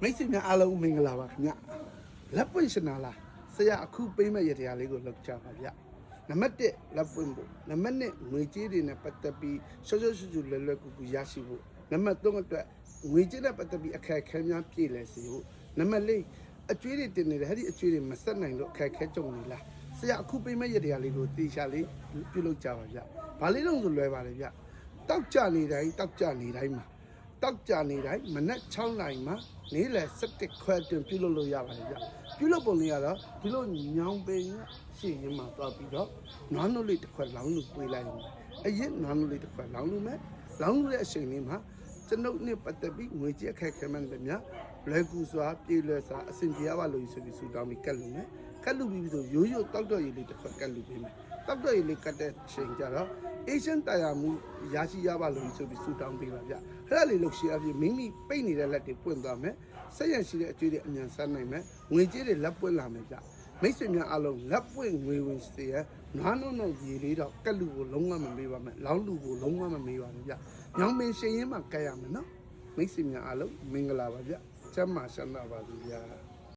မိတ်ဆွေများအားလုံးမင်္ဂလာပါခင်ဗျလက်ပွင့်ရှင်နာလားဆရာအခုပေးမဲ့ရတရားလေးကိုလောက်ကြပါဗျနံပါတ်1လက်ပွင့်ဖို့နံပါတ်2ငွေကြေးတွေနဲ့ပတ်သက်ပြီးရှော့ရှုလွယ်လွယ်ကူကူရရှိဖို့နံပါတ်3အတွက်ငွေကြေးနဲ့ပတ်သက်ပြီးအခက်အခဲများပြည့်လည်စေဖို့နံပါတ်4အကျွေးတွေတင်နေတယ်အဲ့ဒီအကျွေးတွေမဆက်နိုင်လို့အခက်အခဲကြုံနေလားဆရာအခုပေးမဲ့ရတရားလေးကိုတေချာလေးပြုလုပ်ကြပါဗျဘာလေးလုံးဆိုလွယ်ပါလေဗျတောက်ကြနေတိုင်းတောက်ကြနေတိုင်းမှာတောက်ကြနေတိုင်းမနက်6နာရီမှာနေ့လယ်7ခွဲတွင်ပြုလုပ်လို့ရပါတယ်ဗျပြုလုပ်ပုံလေးကတော့ဒီလိုညောင်ပင်ရှင်းရင်မှသွားပြီးတော့နွားနို့လေးတစ်ခွက်လောင်းလို့ပွေးလိုက်ရင်အရင်နွားနို့လေးတစ်ခွက်လောင်းလို့မယ်လောင်းလို့တဲ့အချိန်လေးမှာကျွန်ုပ်နဲ့ပတ်သက်ပြီးငွေကြေးအခက်ခဲမှန်းတယ်များလွယ်ကူစွာပြေလွယ်စွာအဆင်ပြေရပါလို့ဆိုပြီးဆူတောင်းပြီးကတ်လို့မယ်ကတ်လို့ပြီးဆိုရိုးရိုးတောက်တော့ရည်လေးတစ်ခွက်ကတ်လို့ပေးမယ်တောက်တော့ရည်လေးကတ်တဲ့ချိန်ကျတော့အေရှန်တရားမှုရရှိရပါလို့ဆိုပြီးဆူတောင်းပေးပါဗျအဲ့ဒါလေးလို့ရှိအပြင်မိမိပိတ်နေတဲ့လက်တွေပွင့်သွားမယ်ဆက်ရရှိတဲ့အကျွေးတွေအမြန်ဆန်းနိုင်မယ်ငွေကြေးတွေလက်ပွင့်လာမယ်ဗျမိတ်ဆွေများအားလုံးလက်ပွင့်ငွေဝင်စေရနွားနို့နဲ့ရေလေးတော့ကက်လူကိုလုံးဝမမေးပါနဲ့လောင်းလူကိုလုံးဝမမေးပါနဲ့ဗျညောင်ပင်ရှင်ရင်မှကက်ရမယ်နော်မိတ်ဆွေများအားလုံးမင်္ဂလာပါဗျကျမ်းမာရှမ်းသာပါစေဗျာ